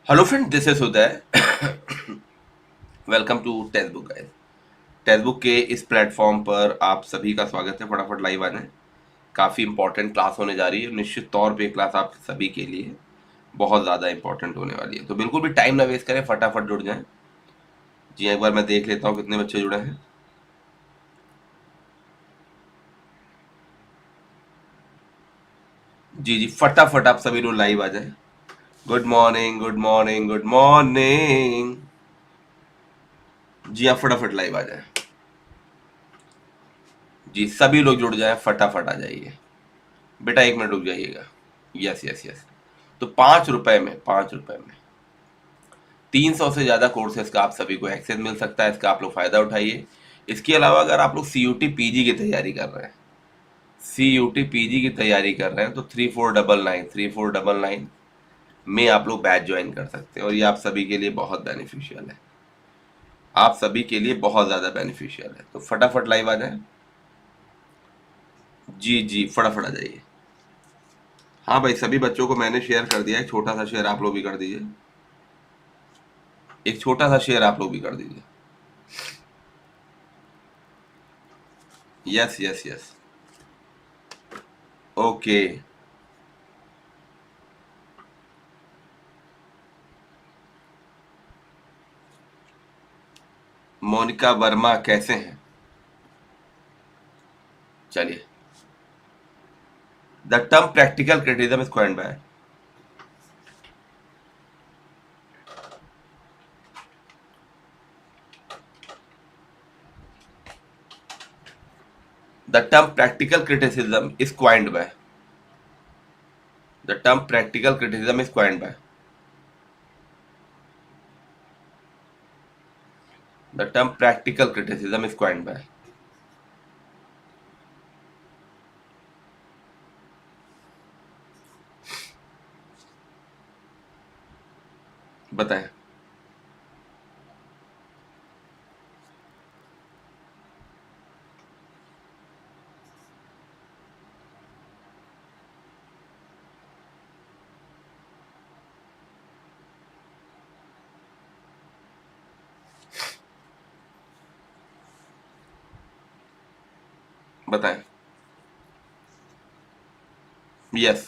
Hello friend, this is Uday. Welcome to text book guys. Text book के इस platform पर आप सभी का स्वागत है। फटाफट लाइव आ जाएं। काफ़ी इंपॉर्टेंट क्लास होने जा रही है। निश्चित तौर पे क्लास आप सभी के लिए बहुत ज़्यादा इंपॉर्टेंट होने वाली है, तो बिल्कुल भी टाइम ना वेस्ट करें, फटाफट जुड़ जाएं। जी एक बार मैं देख लेता हूँ कितने बच्चे जुड़े हैं। जी जी, फटाफट आप सभी लोग लाइव आ जाएं। Good morning, good morning, good morning. जी आप फटाफट लाइव आ जाएं। जी सभी लोग जुड़ जाएं, फटाफट आ जाइए। बेटा 1 मिनट रुक जाइएगा। Yes yes yes. तो 5 रुपए में, 5 रुपए में 300 से ज़्यादा कोर्सेज का आप सभी को एक्सेस मिल सकता है। इसका आप लोग फ़ायदा उठाइए। इसके अलावा अगर आप लोग सी यू टी पी जी की तैयारी कर रहे हैं, सी यू टी पी जी की तैयारी कर रहे हैं, तो 3499 में आप लोग बैच ज्वाइन कर सकते हैं, और ये आप सभी के लिए बहुत बेनिफिशियल है। आप सभी के लिए बहुत ज़्यादा बेनिफिशियल है, तो फटाफट लाइव आ जाए। जी जी फटाफट आ जाइए। हाँ भाई, सभी बच्चों को मैंने शेयर कर दिया। एक छोटा सा शेयर आप लोग भी कर दीजिए। एक छोटा सा शेयर आप लोग भी कर दीजिए। Yes yes yes. Okay. Monika Verma कैसे हैं? चलिए। The term practical criticism is coined by the term practical criticism is coined by the term practical criticism is coined by the term practical criticism is coined by बताएं। बताएं। Yes,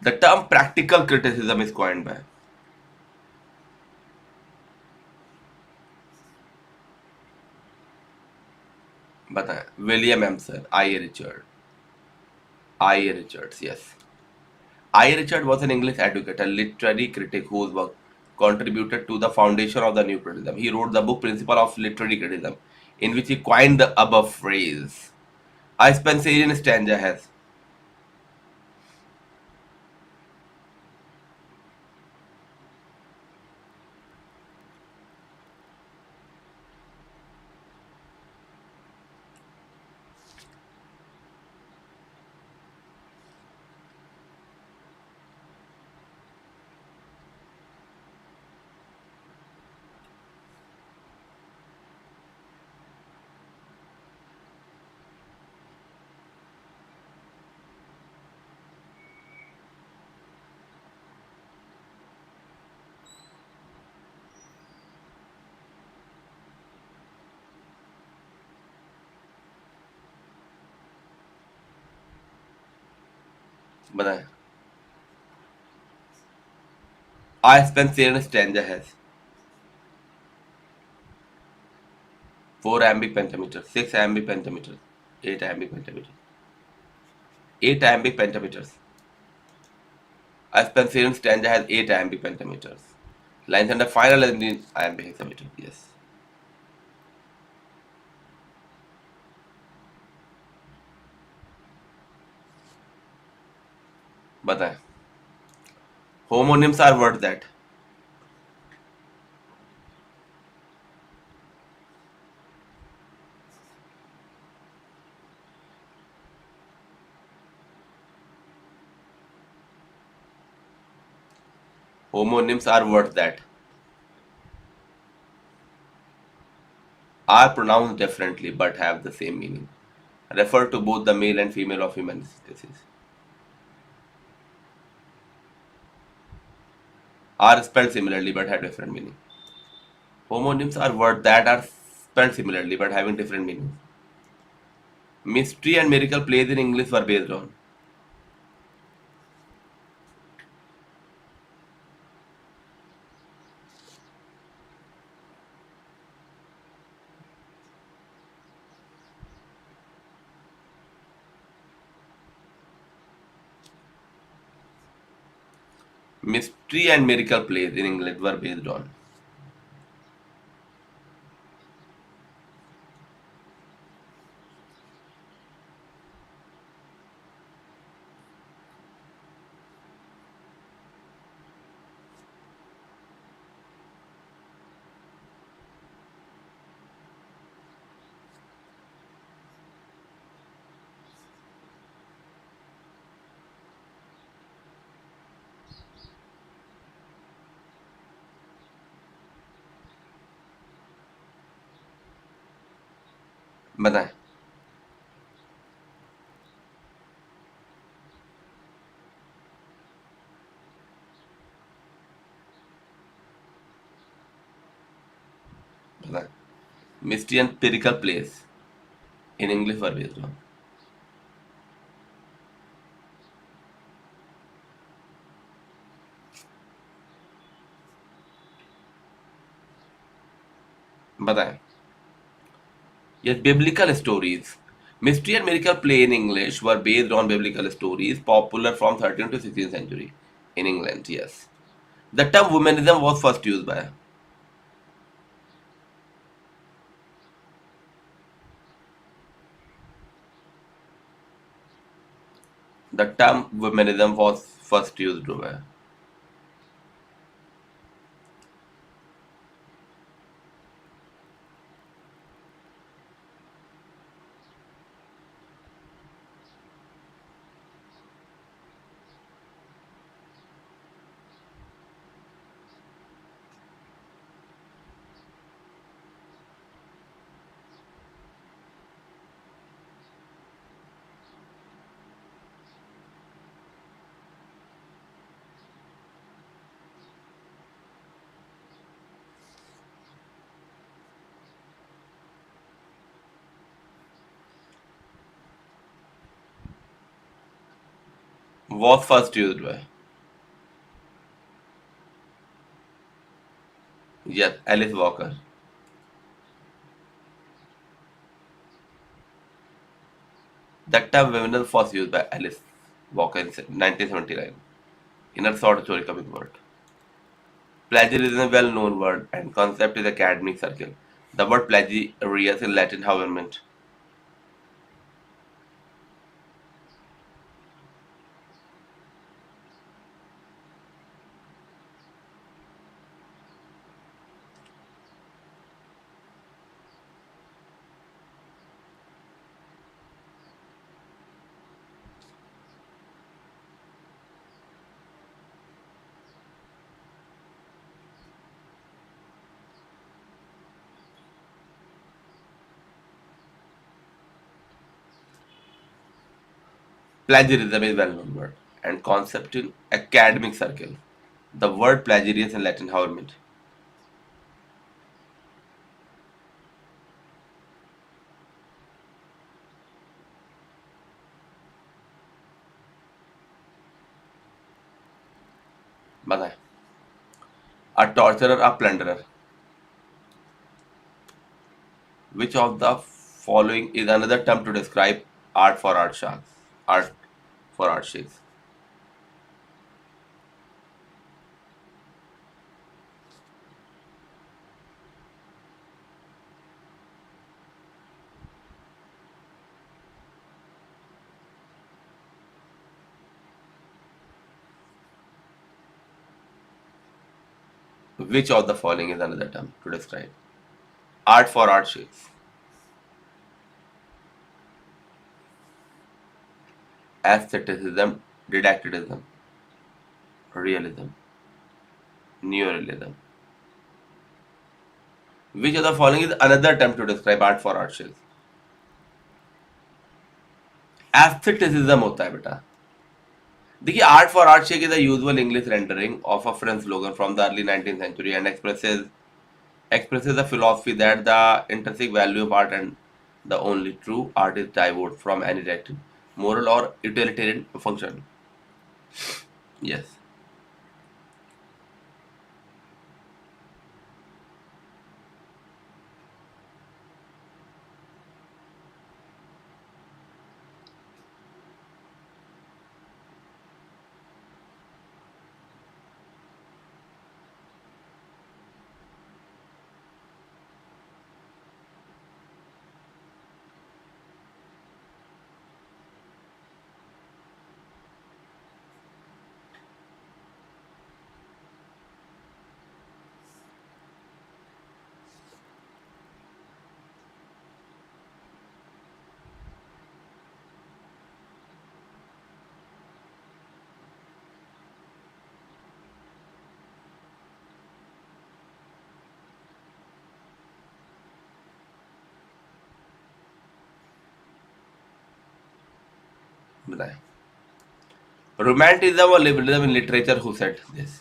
the term practical criticism is coined by बताएं। William Empson, I Richard, I Richards. Yes, I. Richard was an English educator, literary critic whose work contributed to the foundation of the new criticism. He wrote the book Principle of Literary Criticism, in which he coined the above phrase. A Spencerian stanza has बताएं। A Spencerian stanza has 4 iambic pentameters, 6 iambic pentameters, 8 iambic pentameters, 8 iambic pentameters. A Spencerian stanza has 8 iambic pentameters. Lines under final iambic hexameter. Yes. बताएं। Homonyms are words that homonyms are words that are pronounced differently but have the same meaning. Refer to both the male and female of human species. are spelled similarly but have different meaning. Homonyms are words that are spelled similarly but having different meanings. Mystery and miracle plays in English were based on. Mystery and miracle plays in English were based on. बताएं. बताएं. Mystery and miracle plays in English were based on. बताएं. Yes, biblical stories. Mystery and miracle play in English were based on biblical stories popular from 13th to 16th century in England. Yes. The term womanism was first used by. The term womanism was first used by. Was first used by. Yes, Alice Walker. The term womanism was used by Alice Walker in 1979 in her short story comic work. Plagiarism is a well-known word and concept in the academic circle. The word plagiarius in Latin, however, meant. Plagiarism is a well-known word and concept in academic circle. The word plagiarius in Latin, however, meant. बताएं. A torturer, a plunderer. Which of the following is another term to describe art for art sharks? Art for art shakes. Which of the following is another term to describe art for art shakes? Aestheticism, didacticism, realism, neorealism. Which of the following is another term to describe art for art shakes? Aestheticism होता है बेटा. देखिए, art for art's sake is a usual English rendering of a French slogan from the early 19th century and expresses a philosophy that the intrinsic value of art and the only true art is divorced from any directive, moral or utilitarian function. Yes, बताएं। Romanticism or liberalism in literature, who said this?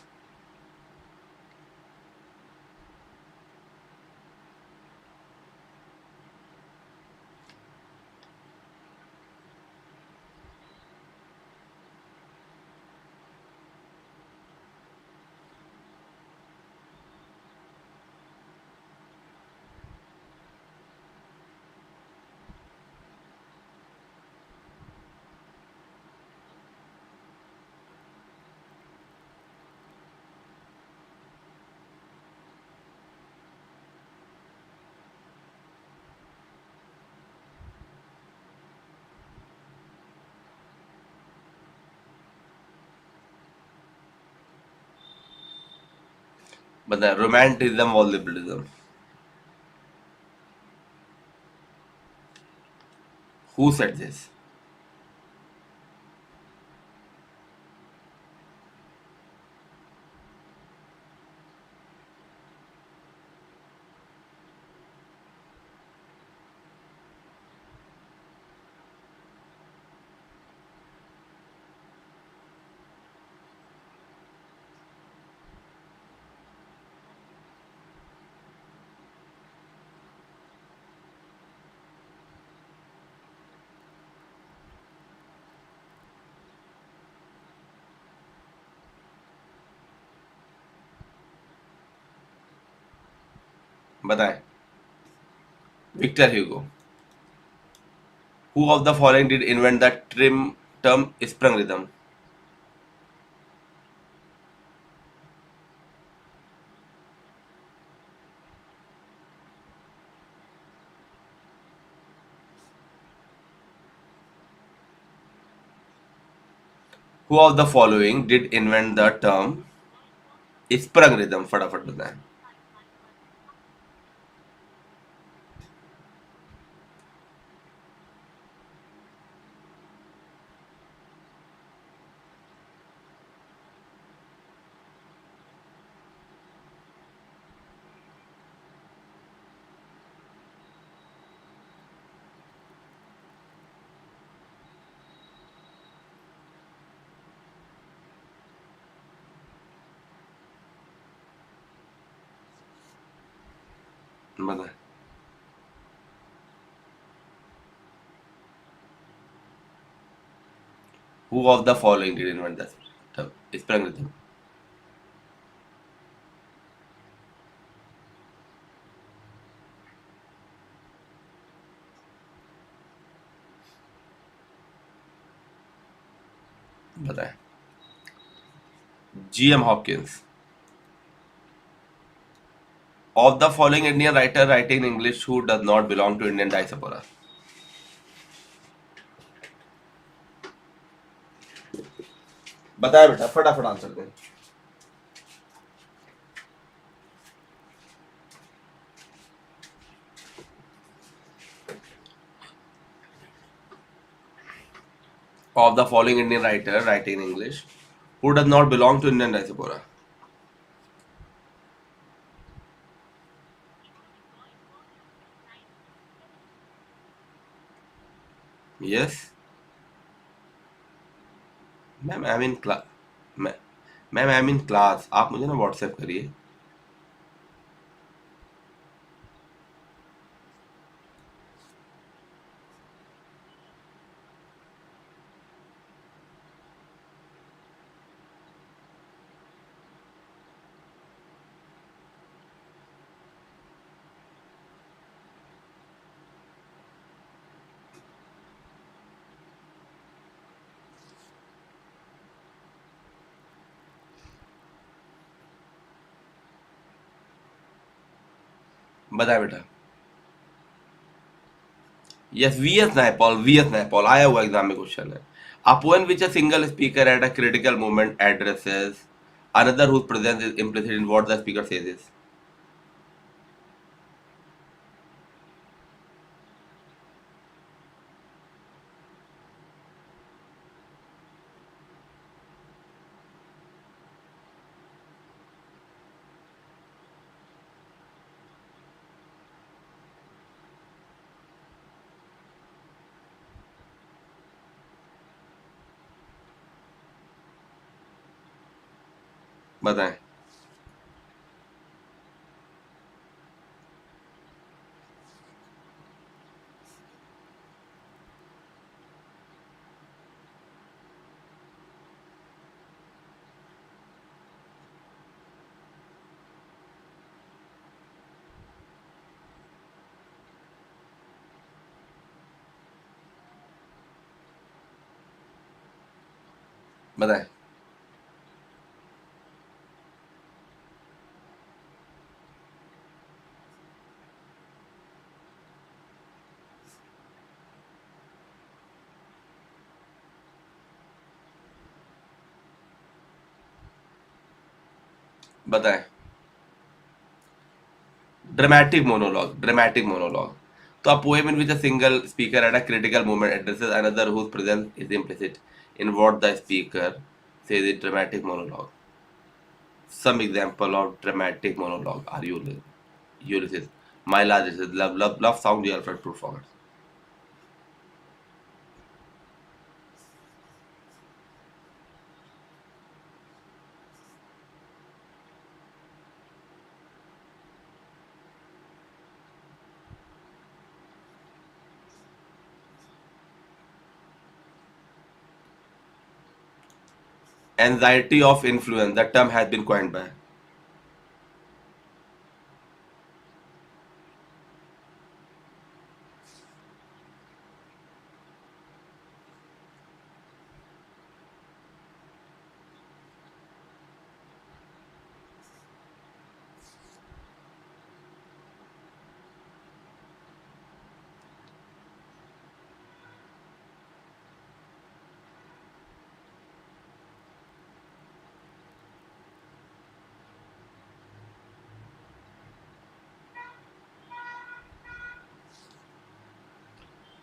But the romanticism or liberalism, who said this? बताएं। Victor Hugo. Who of the following did invent the term sprung rhythm? Who of the following did invent the term sprung rhythm? फटाफट बताएं। बताएं। Who of the following did invent the term sprung rhythm? बताएं। G.M. Hopkins. Of the following Indian writer writing in English who does not belong to Indian diaspora? बताया बेटा, फटाफट answer दें। Of the following Indian writer writing in English who does not belong to Indian diaspora? Yes. Ma'am I am in class. Ma'am I am in class, आप मुझे ना WhatsApp करिए। बताए बेटा। Yes, VS Naipaul, VS Naipaul आया हुआ exam में question है। A poem which a single speaker at a critical moment addresses another whose presence is implicit in what the speaker says is। बताएं। बताएं। बताएं। Dramatic monologue, dramatic monologue. तो a poem in which a single speaker at a critical moment addresses another whose presence is implicit in what the speaker says is dramatic monologue। Some example of dramatic monologue are Ulysses, My Last Resist, Love Song, The Alfred Proof Forward। Anxiety of influence, the term has been coined by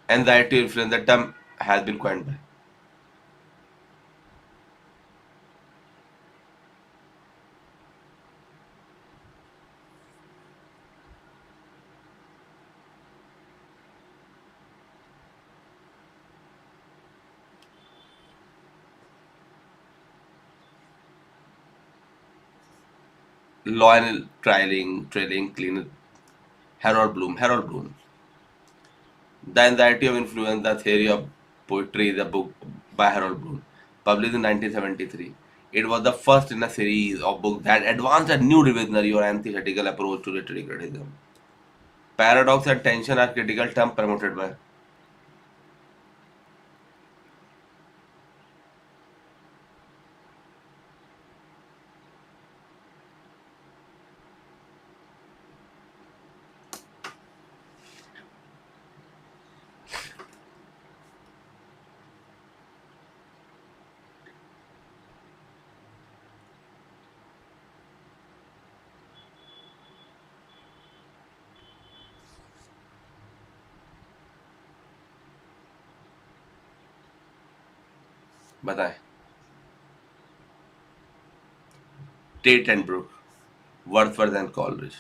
anxiety of influence, the term has been coined by। Loyal trailing, clean, Harold Bloom. The Anxiety of Influence, The Theory of Poetry is a book by Harold Bloom, published in 1973. It was the first in a series of books that advanced a new revisionary or antithetical approach to literary criticism। Paradox and tension are critical terms promoted by। बताएं। Tate and Brooke, Wordsworth and Coleridge।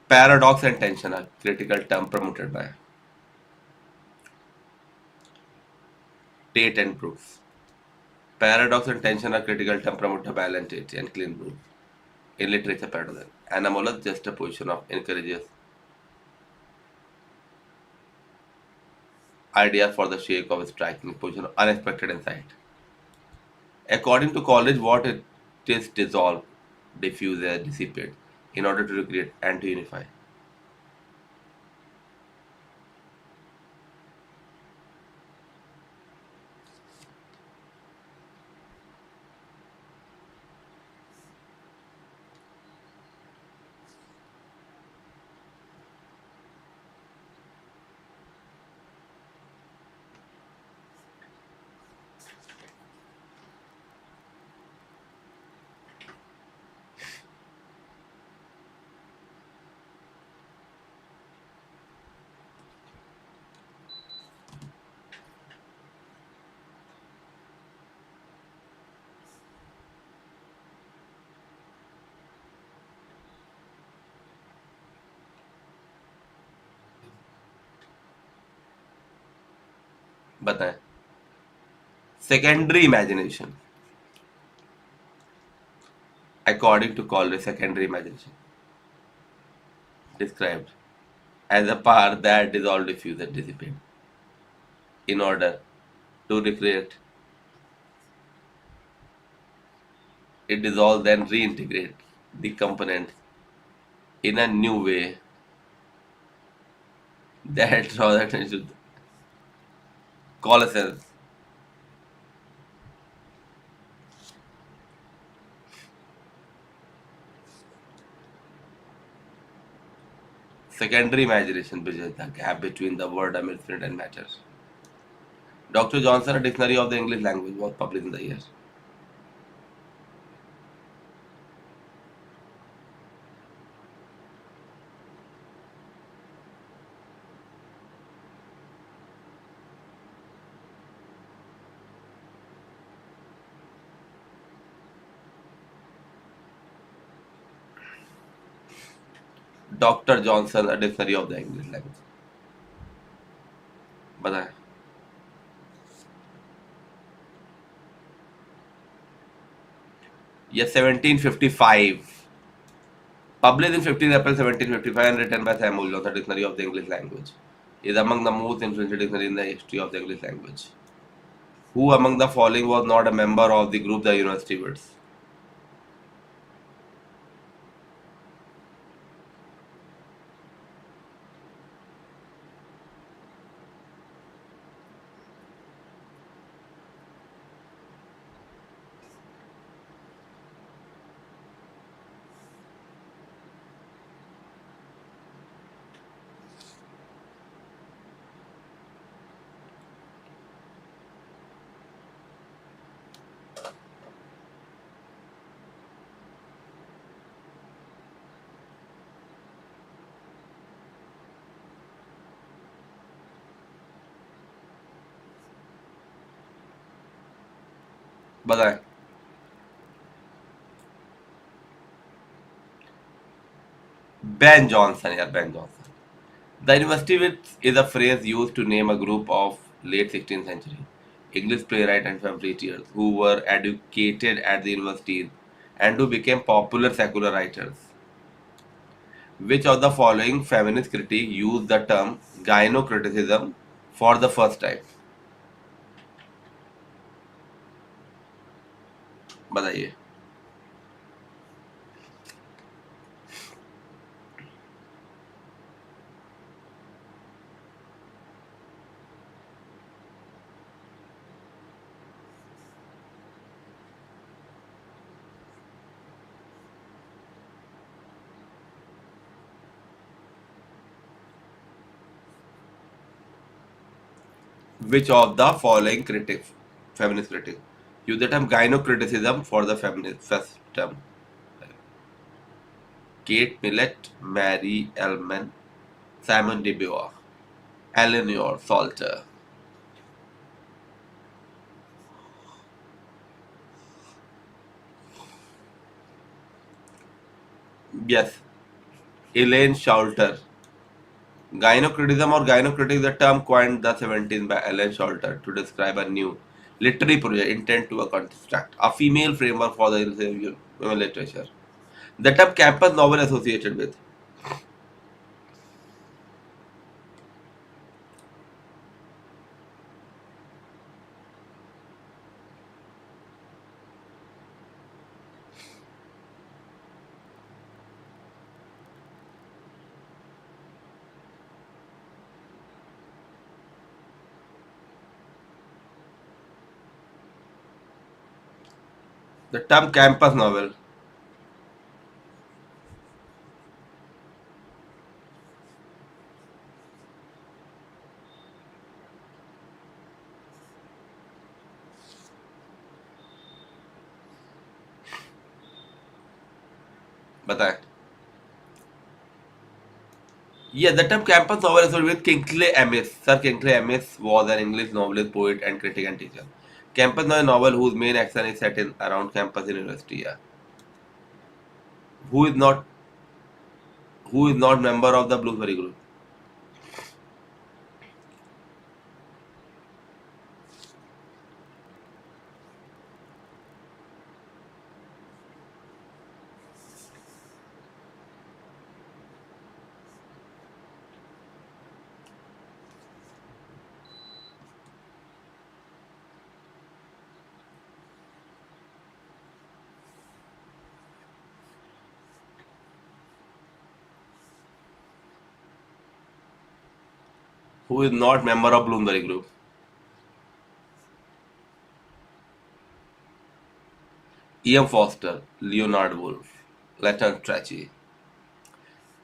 Paradox and tension are critical term promoted by Tate and Brooks. Paradox and tension are critical term promoted by Alan Tate and Clint Brooks. In literature, paradox. Anomalous juxtaposition of encourages ideas for the sake of striking position of unexpected insight. According to college, what it is dissolve, diffuse, and dissipate in order to recreate and to unify. बताएं. Secondary imagination. According to college, secondary imagination described as a power that dissolve, diffuse, and dissipate in order to recreate. It dissolves then reintegrate the components in a new way that draws attention to coalescence. Secondary imagination bridges the gap between the word and spirit and matter. Dr. Johnson, a dictionary of the English language, was published in the year. Dr. Johnson, a dictionary of the English language. बताएं. Yes, 1755. Published in 15 April 1755 and written by Samuel Johnson, Dictionary of the English Language, is among the most influential dictionary in the history of the English language. Who among the following was not a member of the group the University Wits? बताएं. Ben Jonson, yeah, Ben Jonson. The University Wits is a phrase used to name a group of late 16th century English playwrights and pamphleteers who were educated at the universities and who became popular secular writers. Which of the following feminist critics used the term gynocriticism for the first time? बताइए. Which of the following critics, feminist critics, use the term gynocriticism for the feminist first term? Kate Millett, Mary Ellman, Simon de Beauvoir, Eleanor Salter. Yes, Elaine Schaulter. Gynocratism or gynocritic is a term coined the 17th by Ellen Schaulter to describe a new literary project intent to construct a female framework for the human literature. The term campus novel associated with the term campus novel. बताएं. Yeah, the term campus novel associated with Kingsley Amis. Sir Kingsley Amis was an English novelist, poet, and critic and teacher. Campus novel whose main action is set in around campus university. Yeah. Who is not who is not member of the Bloomsbury group? Who is not member of Bloomsbury group? E.M. Foster, Leonard Woolf, Latin Strachey.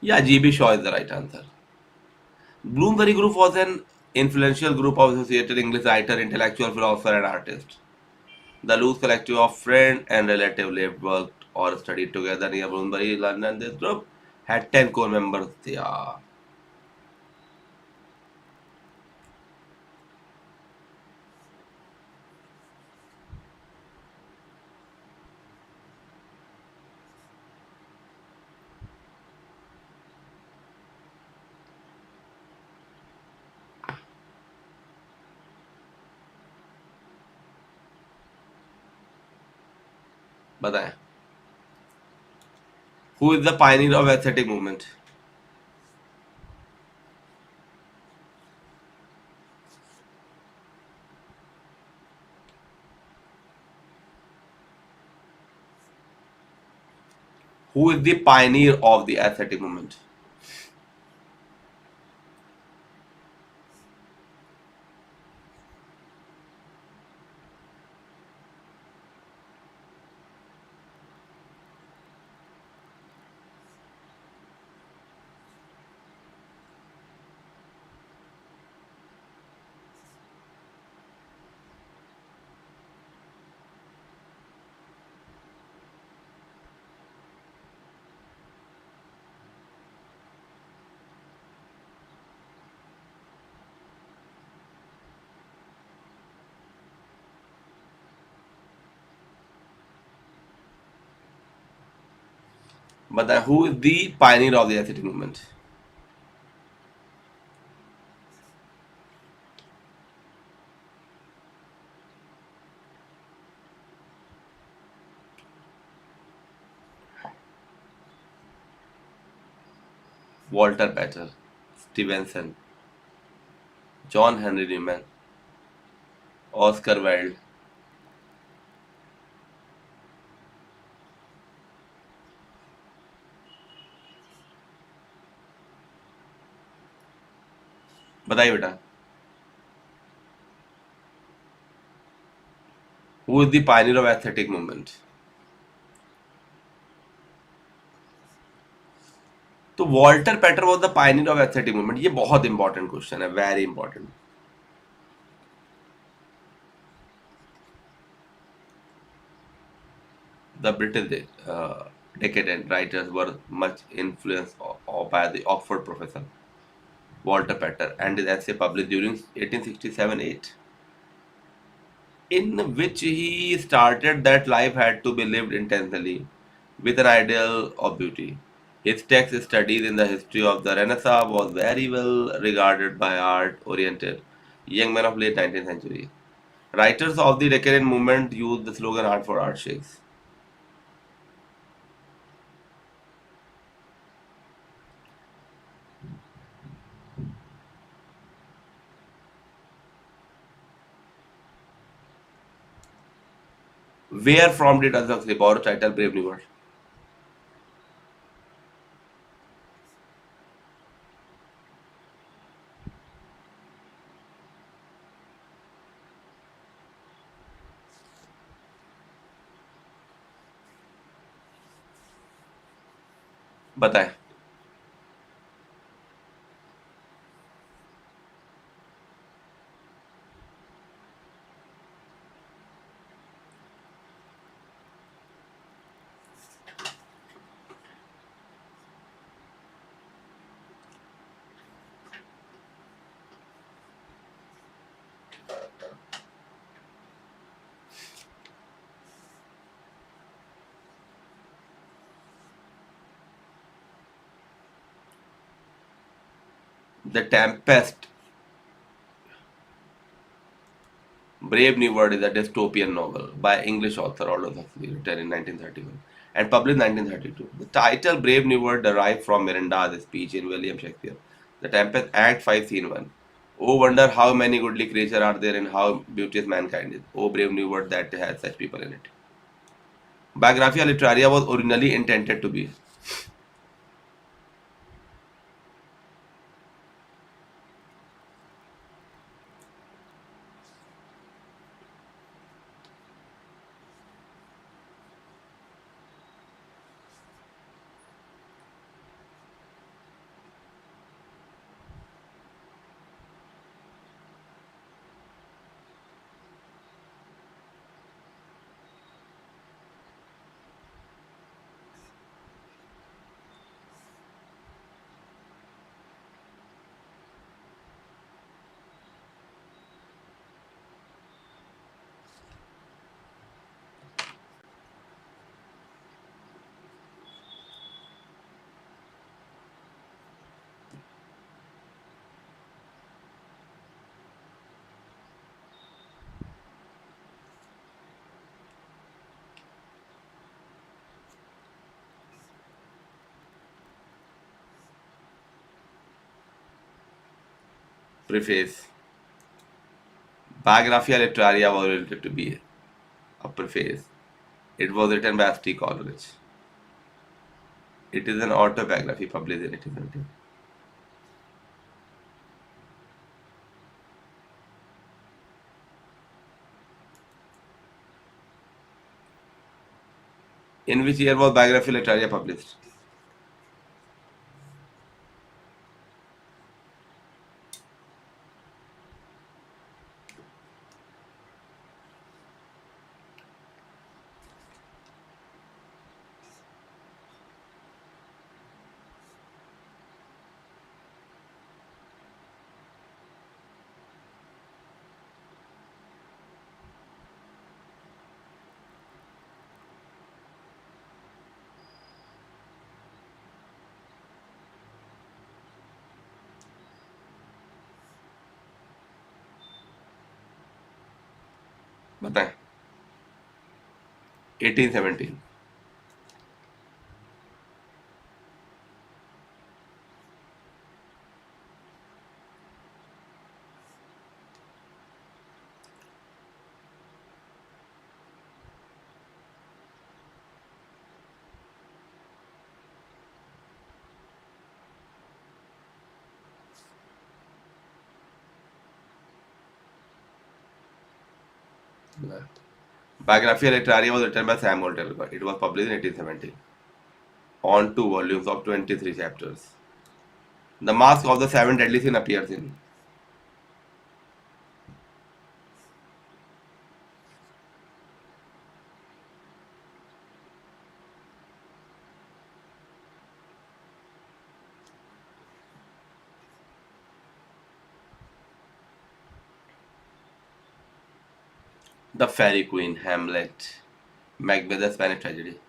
Yeah, G.B. Shaw is the right answer. Bloomsbury Group was an influential group of associated English writer, intellectual, philosopher, and artist. The loose collective of friend and relative lived, worked, or studied together near Bloomsbury, London. This group had 10 core members. Yeah. बताएं. Who is the pioneer of aesthetic movement? Who is the pioneer of the aesthetic movement? But who is the pioneer of the aesthetic movement? Walter Pater, Stevenson, John Henry Newman, Oscar Wilde. बताइए बेटा. Who is the pioneer of aesthetic movement? तो Walter Pater was the pioneer of aesthetic movement. ये बहुत important question है, very important. The British decadent writers were much influenced by the Oxford professor Walter Pater and his essay published during 1867-8, in which he started that life had to be lived intensely with an ideal of beauty. His text studies in the history of the Renaissance was very well regarded by art-oriented young men of late 19th century. Writers of the Decadent movement used the slogan "Art for Art's sake." Where from did Huxley borrow title Brave New World? बताएं. The Tempest, Brave New World is a dystopian novel by English author Aldous Huxley, written in 1931 and published in 1932. The title Brave New World derived from Miranda's speech in William Shakespeare. The Tempest, Act 5, Scene 1. Oh, wonder how many goodly creatures are there and how beauteous mankind is. Oh, brave new world that has such people in it. Biographia Literaria was originally intended to be. Preface. Biographia Literaria was intended to be a preface. It was written by S.T. Coleridge. It is an autobiography published in 1870, in which year was Biographia Literaria published? बताएं. 1817. Biographia Literaria was written by Sam Walter. It was published in 1870 on two volumes of 23 chapters. The Mask of the Seven Deadly Sin appears in The Fairy Queen, Hamlet, Macbeth, the Spanish tragedy.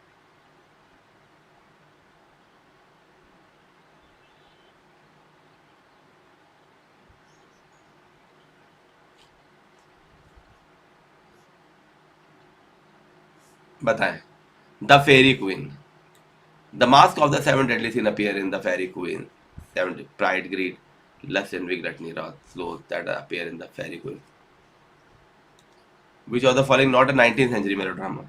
बताएं. The Faerie Queene. The mask of the seven deadly sin appear in the fairy queen. Seven pride, greed, lust, envy, gluttony, wrath, sloth that appear in the fairy queen. Which of the following not a 19th century melodrama?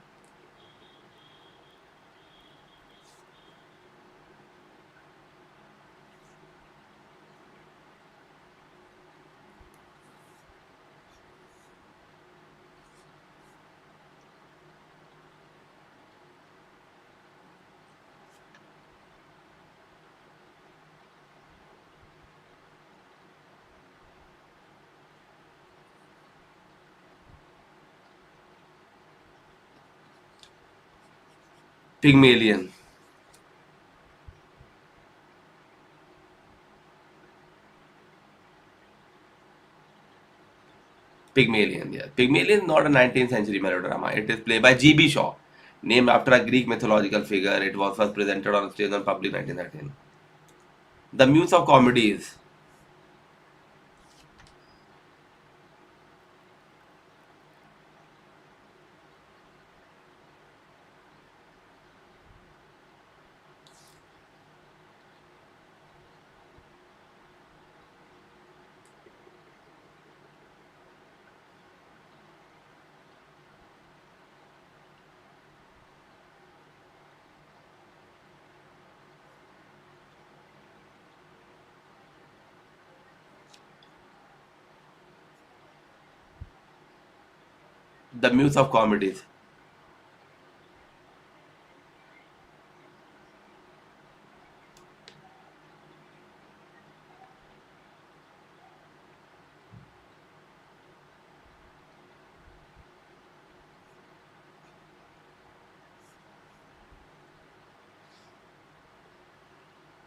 Pygmalion. Pygmalion, yeah. Pygmalion is not a 19th century melodrama. It is played by G.B. Shaw. Named after a Greek mythological figure, it was first presented on stage on public 1913. The Muse of Comedies. The Muse of Comedies.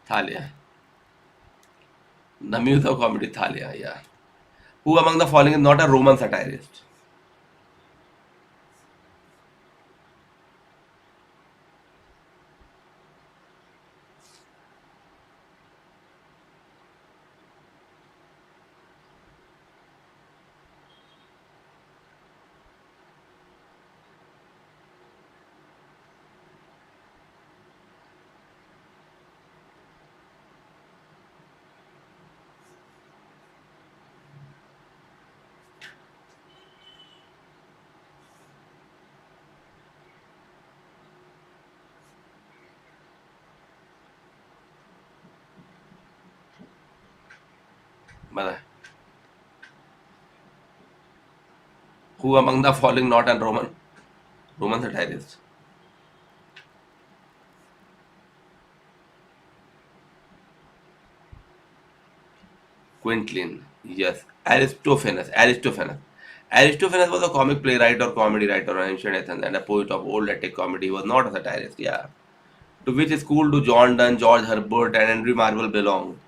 Thalia. The Muse of Comedy, Thalia, yeah. Who among the following is not a Roman satirist? बताएं. Who among the following not a Roman satirist? Quintilian. Yes. Aristophanes was a comic playwright or comedy writer of ancient Athens and a poet of old Attic comedy. He was not a satirist. Yeah. To which school do John Donne, George Herbert, and Henry Marvel belong?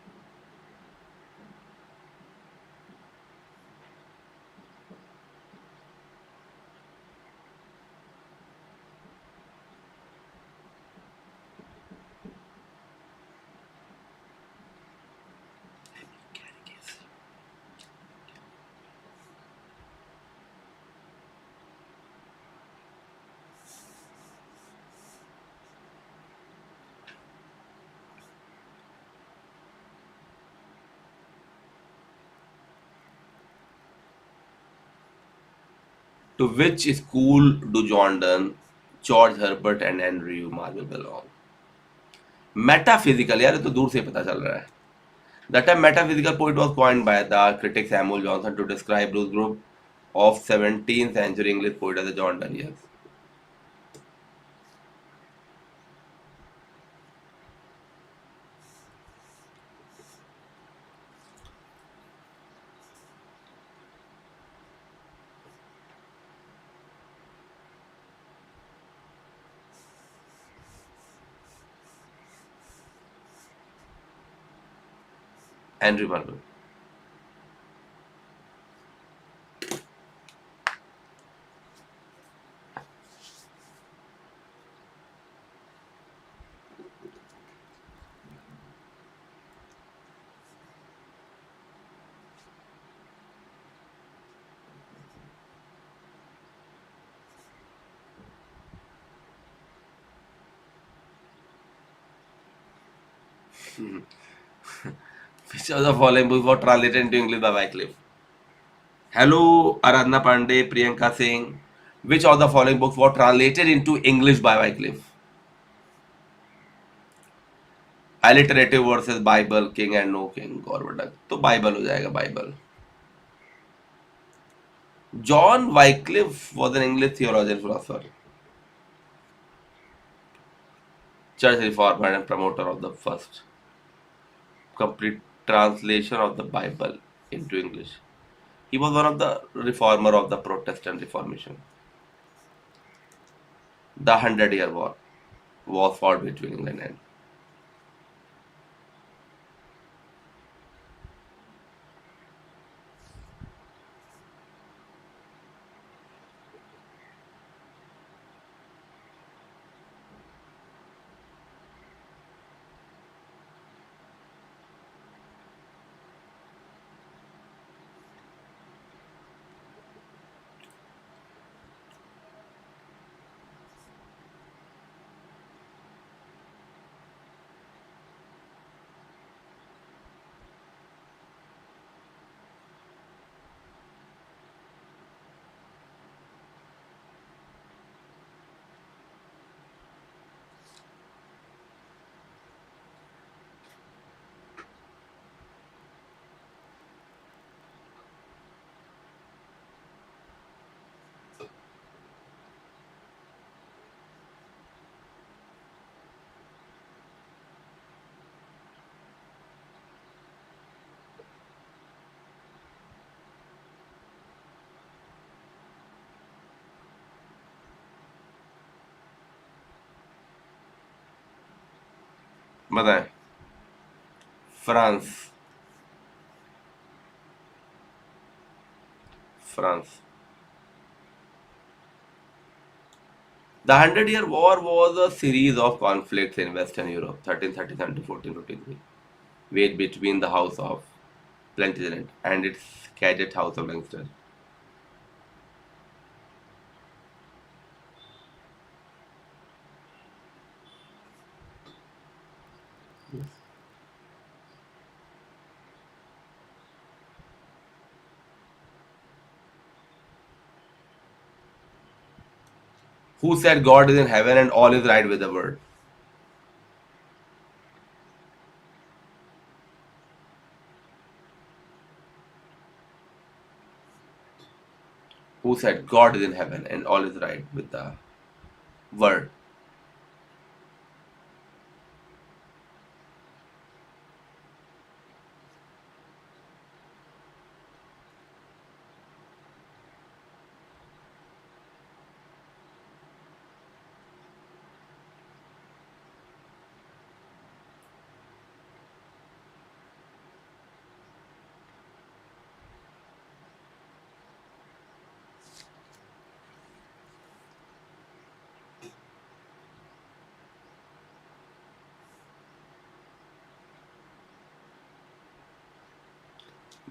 To which school do John Donne, George Herbert, and Henry Marvel belong? Metaphysical. यार ये तो दूर से पता चल रहा है. The term metaphysical poet was coined by the critic Samuel Johnson to describe those group of 17th century English poet as a John Donne. Yes. Henry Marvel. Which of the following books was translated into English by Wycliffe? Hello, Aradhana Pandey, Priyanka Singh. Which of the following books were translated into English by Wycliffe? Alliterative versus Bible, King and No King, गौरव तो Bible हो जाएगा Bible. John Wycliffe was an English theologian philosopher, church reformer and promoter of the first complete translation of the Bible into English. He was one of the reformer of the Protestant Reformation. The Hundred Year War was fought between England and. बताएं. France. France. The Hundred Year War was a series of conflicts in Western Europe, 1337 to 1453, waged between the House of Plantagenet and its cadet House of Leinster. Who said God is in heaven and all is right with the world? Who said God is in heaven and all is right with the world?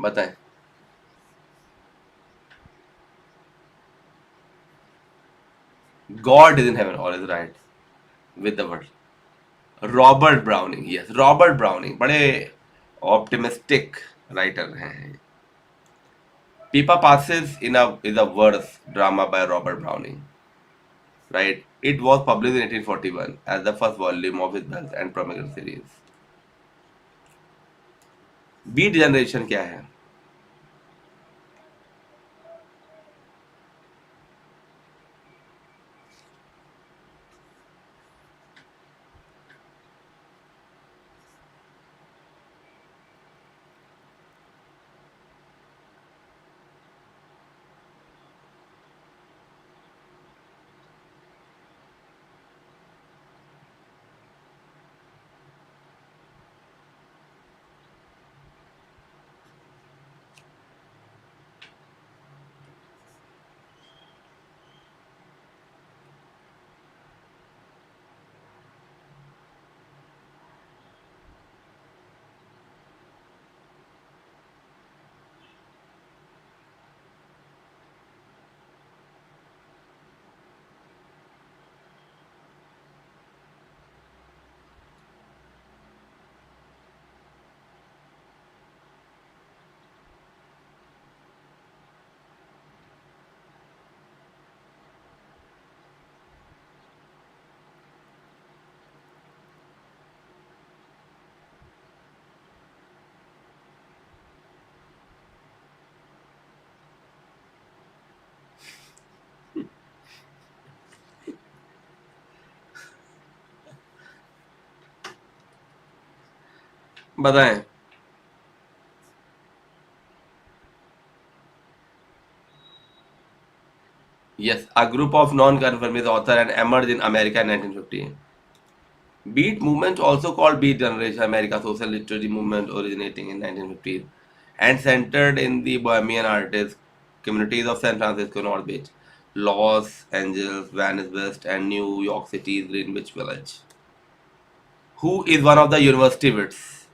बताएं. God is in heaven, all is right with the world. Robert browning. Yes, Robert browning बड़े optimistic writer हैं. Pipa Passes in a is a verse drama by Robert Browning. Right? It was published in 1841 as the first volume of his Bells and Pomegranate series. Beat generation क्या है? बताएं। Yes, a group of non-conformist authors and emerged in America in 1950. Beat movement, also called Beat Generation, America social literacy movement originating in 1950s and centered in the Bohemian artist communities of San Francisco North Beach, Los Angeles, Venice West, and New York City's Greenwich Village. Who is one of the university wits?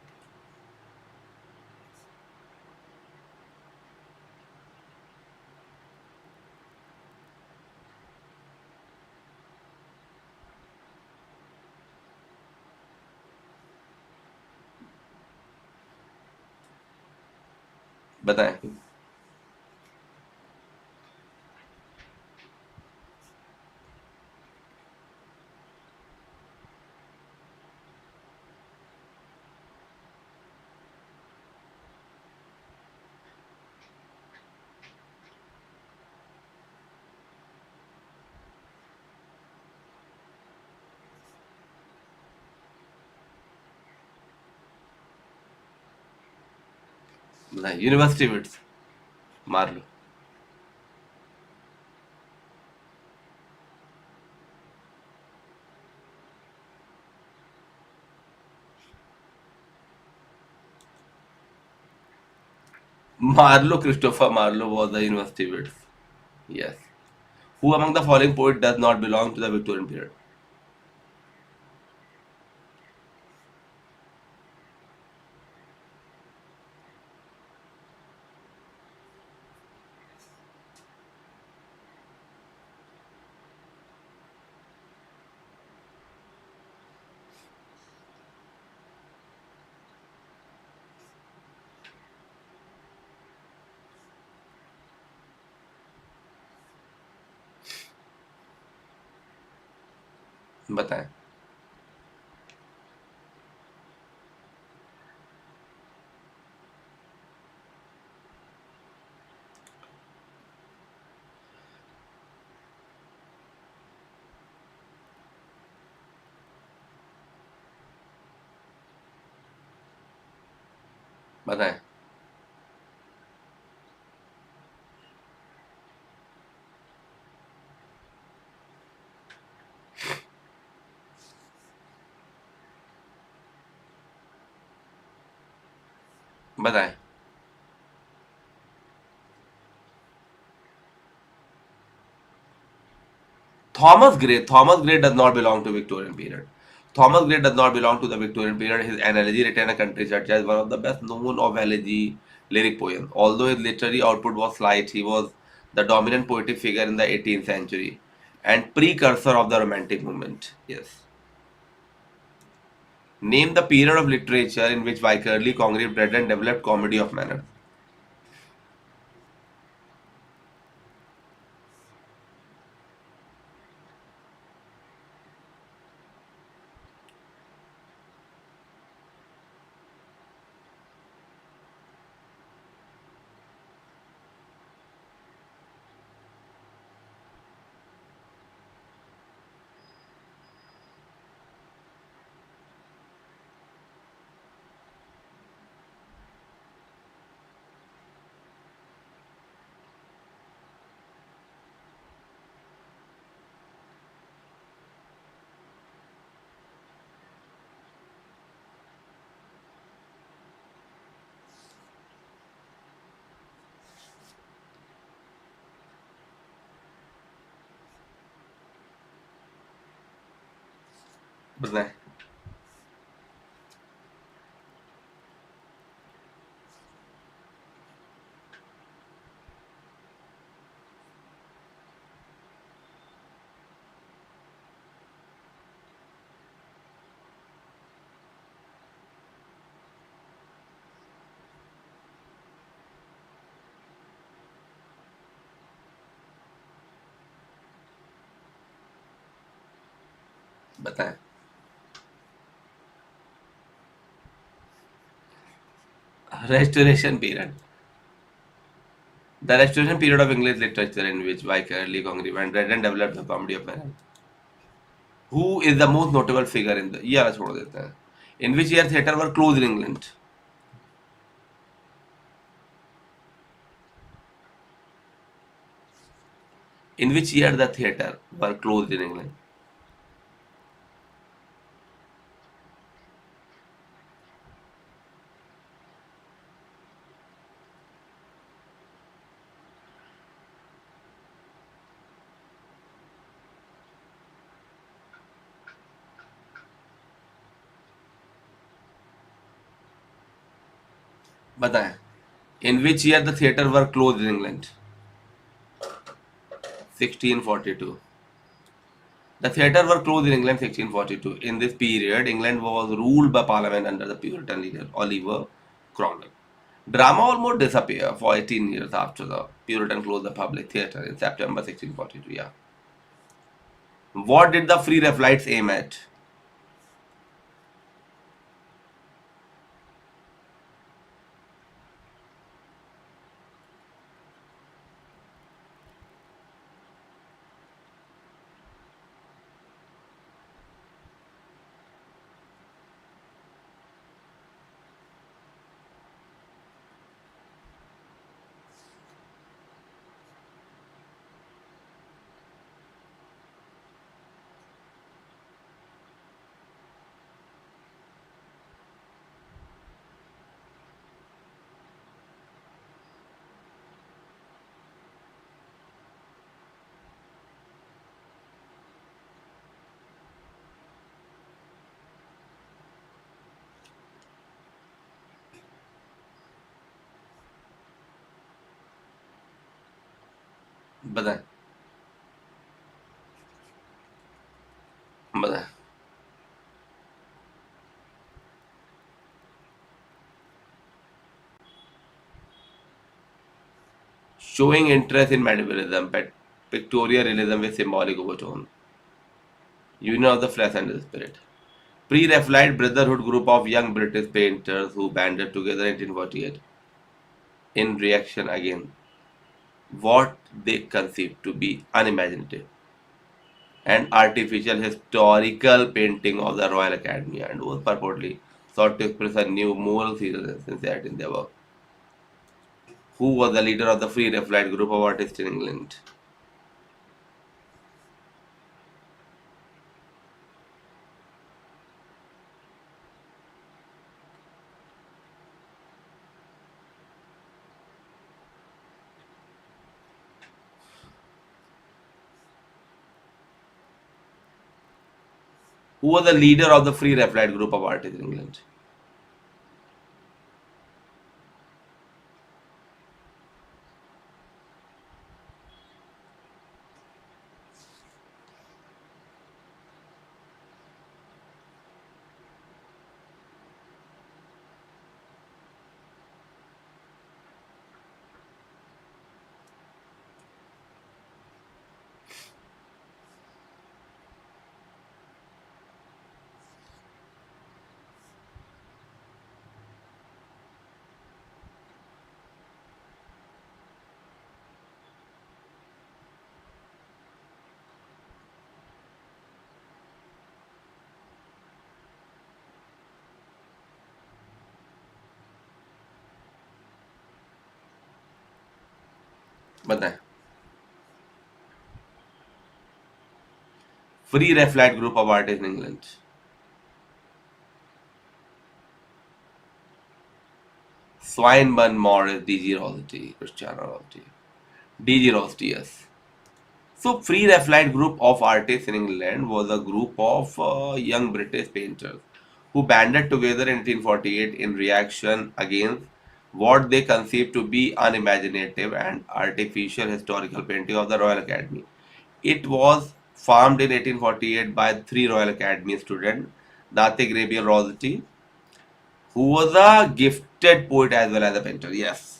बताएं। बताएं university wits. मार लो। Marlowe, Christopher Marlowe was the university wits. Yes. Who among the following poets does not belong to the Victorian period? बताएं। बताएं। बताएं। Thomas Gray. Thomas Gray does not belong to Victorian period. Thomas Gray does not belong to the Victorian period. His analogy written a country church is one of the best known of elegy lyric poems. Although his literary output was slight, he was the dominant poetic figure in the 18th century and precursor of the Romantic movement. Yes. Name the period of literature in which Vicarly Congreve bred and developed comedy of manners. बताएं। बताएं। Restoration period. The Restoration period of English literature in which Vicarly Congreve and Redden developed the comedy of manners. Who is the most notable figure in the ये वाला छोड़ देते हैं. In which year theatre were closed in England? In which year the theatre were closed in England? बताएं. In which year the theatre were closed in England? 1642. The theatre were closed in England 1642. In this period, England was ruled by Parliament under the Puritan leader Oliver Cromwell. Drama almost disappeared for 18 years after the Puritan closed the public theatre in September 1642. Yeah. What did the Free Raphaelites aim at? बताएं. बताएं. Showing interest in medievalism, pictorial realism with symbolic overtone. Union of the flesh and the spirit. Pre-Raphaelite Brotherhood group of young British painters who banded together in 1848 in reaction against what they conceived to be unimaginative and artificial historical painting of the Royal Academy and was purportedly sought to express a new moral seriousness and sincerity in their work. Who was the leader of the Free Raphaelite group of artists in England? Who was the leader of the Free Raphaelite group of artists in England? बताएं. Free Raphaelite group of artists in England. Swinburne, Morris, D.G. Rossetti, Cristiano Rossetti. D.G. Rossetti, yes. So, Free Raphaelite group of artists in England was a group of young British painters who banded together in 1848 in reaction against what they conceived to be unimaginative and artificial historical painting of the Royal Academy. It was formed in 1848 by three Royal Academy students, Date Gabriel Rossetti, who was a gifted poet as well as a painter. Yes,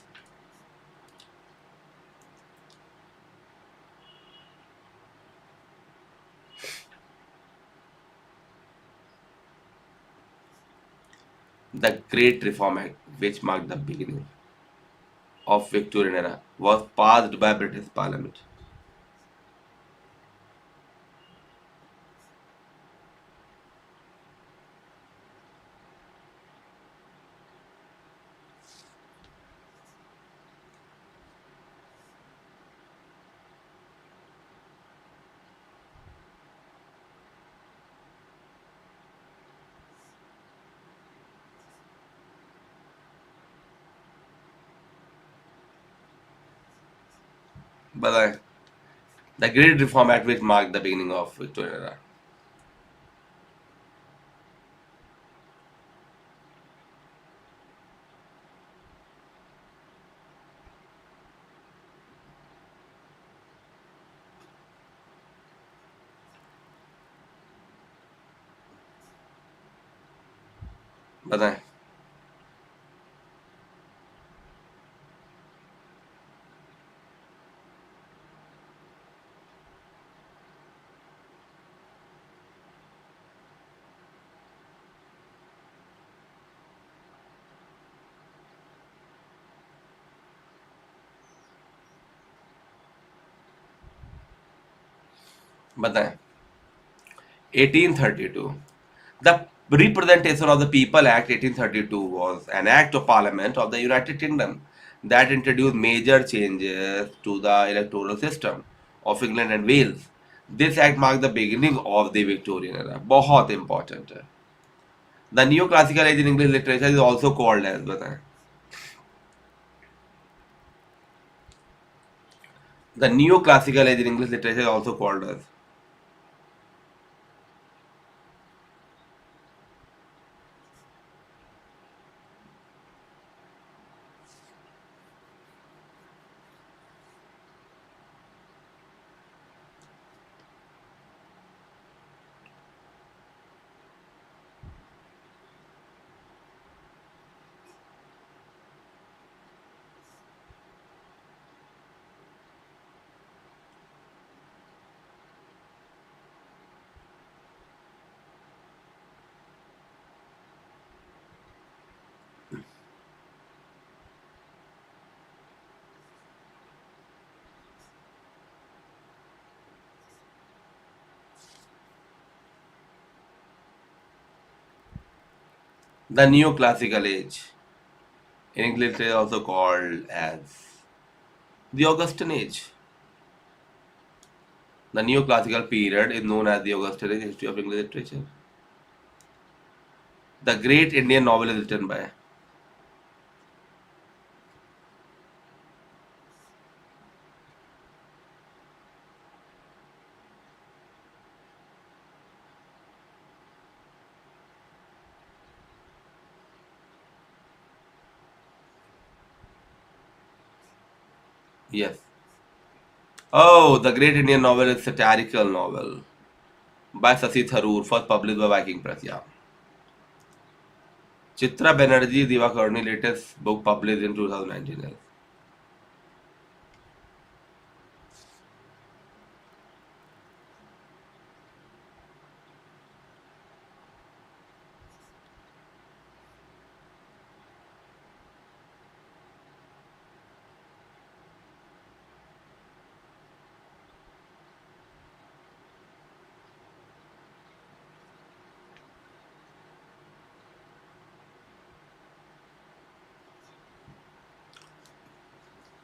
the Great Reform Act, which marked the beginning of Victorian era, was passed by British Parliament. बताएं। The great reform act which mark the beginning of Victorian era. बताएं। बताएं। 1832. The Representation of the People Act 1832 was an act of parliament of the United Kingdom that introduced major changes to the electoral system of England and Wales. This act marked the beginning of the Victorian era. बहुत important है. The neoclassical age in English literature is also called as, बताएं. The neoclassical age in English literature is also called as. The neoclassical age in English literature is also called as the Augustan age. The neoclassical period is known as the Augustan age history of English literature. The great Indian novel is written by. Yes. Oh, the great Indian novel is satirical novel by Sasi Tharoor, first published by Viking Press. Yeah. Chitra Banerjee Divakaruni, latest book published in 2019. Yes.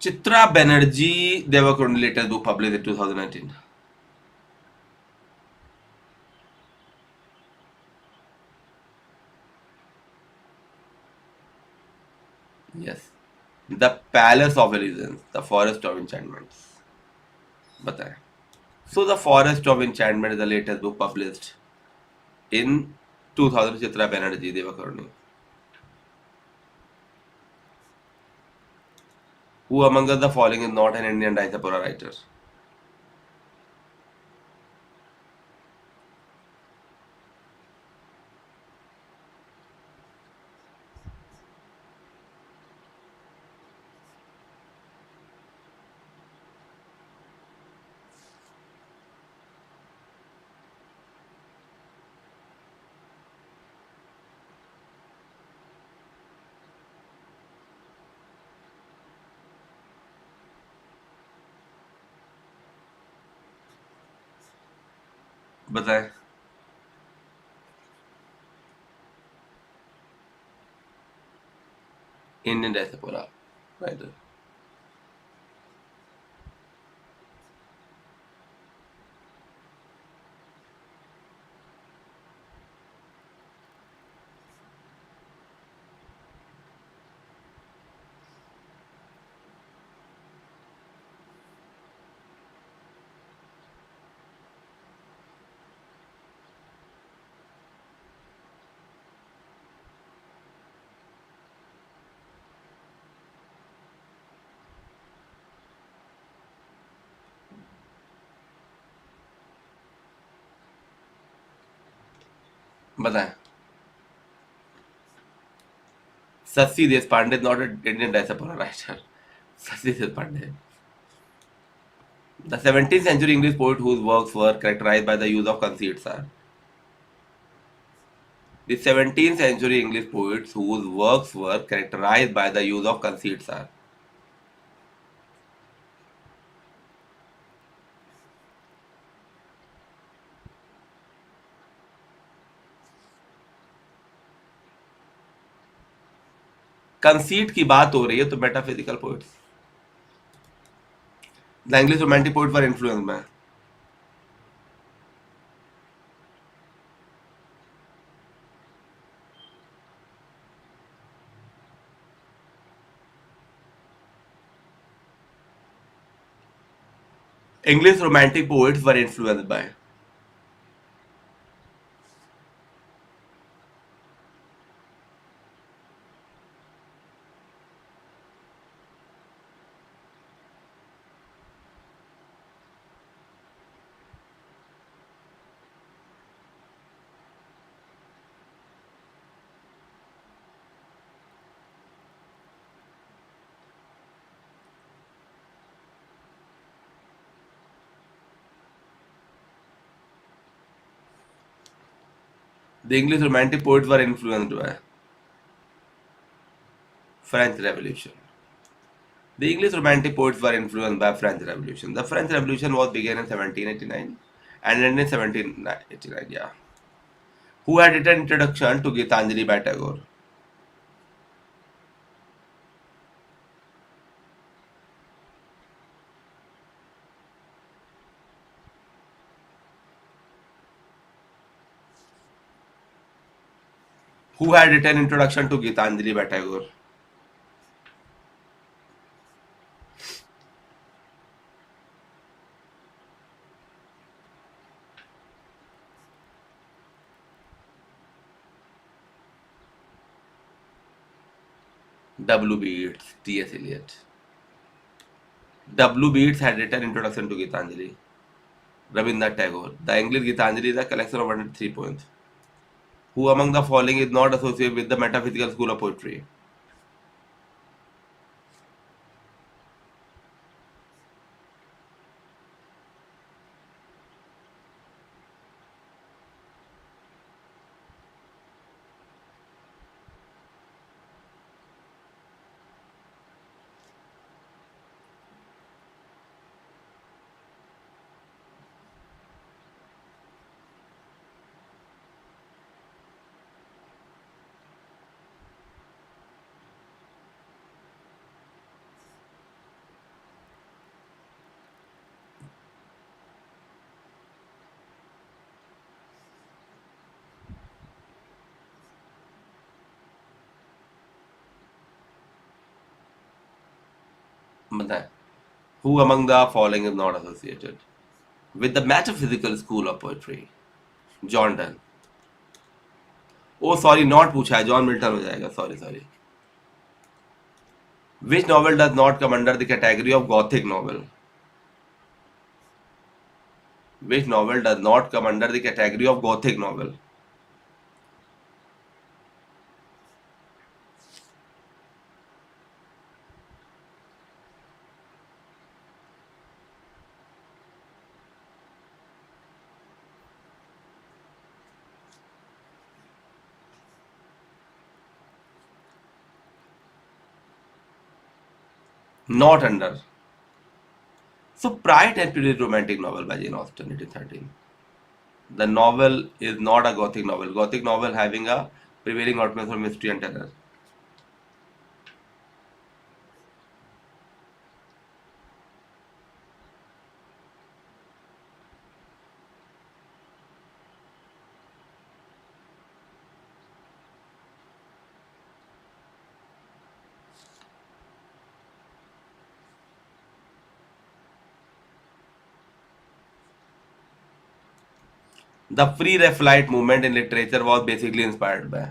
Chitra Banerjee Divakaruni, latest book published in 2019. Yes. The Palace of Illusions, The Forest of Enchantments. बताएं. So, The Forest of Enchantment is the latest book published in 2000. Chitra Banerjee Divakaruni. Who among us the following is not an Indian diaspora writer? बताएं. Indian diaspora writer. बताएं। Shashi Deshpande not Indian diaspora writer. Shashi Deshpande, the 17th century English poet whose works were characterized by the use of conceits are. The 17th century English poets whose works were characterized by the use of conceits are. Conceit की बात हो रही है तो metaphysical poets. The English romantic poets were influence by. English romantic poets were influenced by. The English romantic poets were influenced by French Revolution. The English romantic poets were influenced by French Revolution. The French Revolution was began in 1789 and ended in 1789. Yeah. Who had written Introduction to Gitanjali by Tagore? Who had written Introduction to Gitanjali by Tagore? W. B. Yeats, T.S. Eliot. W. B. Yeats had written Introduction to Gitanjali. Rabindranath Tagore. The English Gitanjali is a collection of 103 poems. Who among the following is not associated with the metaphysical school of poetry? बताएं। Who among the following is not associated with the metaphysical school of poetry? John Donne. Oh sorry, not पूछा है, John Milton हो जाएगा, sorry sorry. Which novel does not come under the category of gothic novel? Which novel does not come under the category of gothic novel? Not under. So, Pride and Prejudice romantic novel by Jane Austen, 1813. The novel is not a gothic novel. Gothic novel having a prevailing atmosphere of mystery and terror. The free Raphaelite movement in literature was basically inspired by.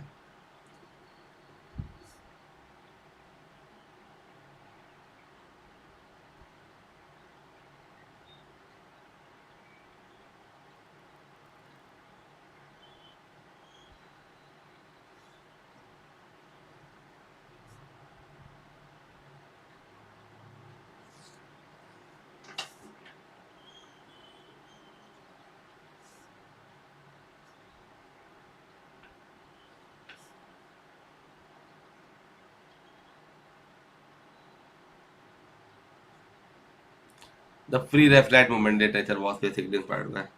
The pre Raphaelite movement literature was basically inspired by.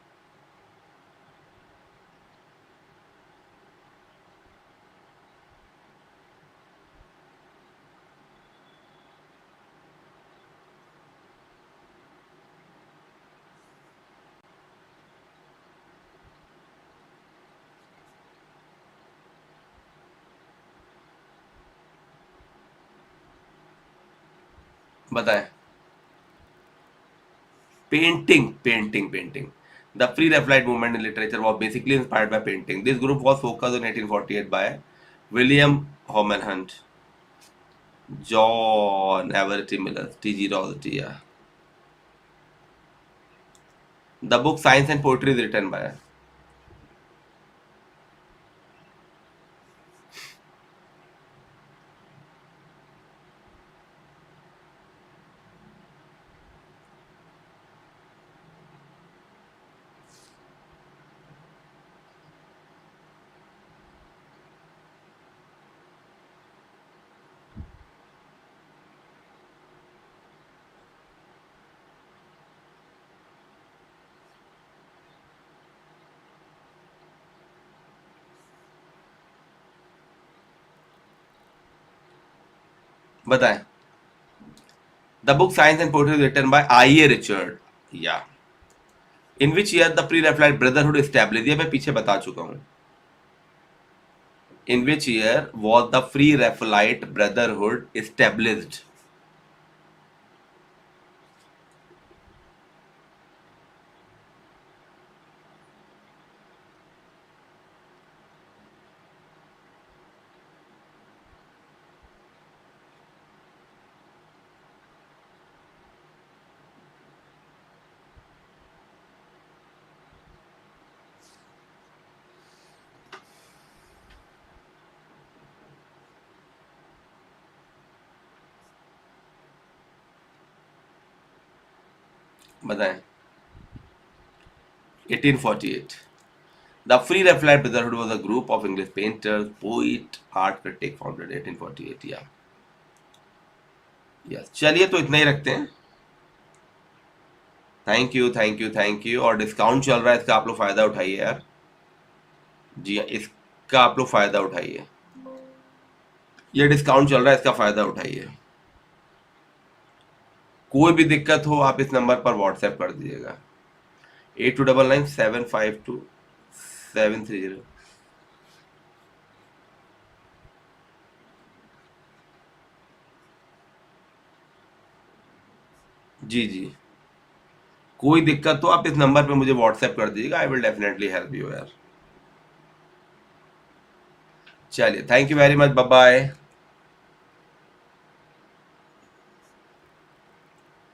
बताएं। Painting. The free Raphaelite movement in literature was basically inspired by painting. This group was focused in 1848 by William Homan Hunt, John Everett Miller, T.G. Rossetti. Yeah. The book Science and Poetry is written by। बताएं। The book Science and Poetry is written by I.A. Richard। Yeah. In which year the pre-Raphaelite Brotherhood established? ये मैं पीछे बता चुका हूँ। In which year was the Free Raphaelite Brotherhood established? बताएं। 1848। The Free Raphaelite Brotherhood was a group of English painters, poet, art critic founded 1848। या yes, चलिए तो इतना ही रखते हैं। Thank you, thank you, thank you. और डिस्काउंट चल रहा है, इसका आप लोग फायदा उठाइए यार। जी हाँ, इसका आप लोग फायदा उठाइए। ये डिस्काउंट चल रहा है, इसका फायदा उठाइए। कोई भी दिक्कत हो आप इस नंबर पर व्हाट्सएप कर दीजिएगा। 8299 752 730। जी जी, कोई दिक्कत हो आप इस नंबर पे मुझे व्हाट्सएप कर दीजिएगा। I will definitely help you यार। चलिए, thank you very much, bye bye.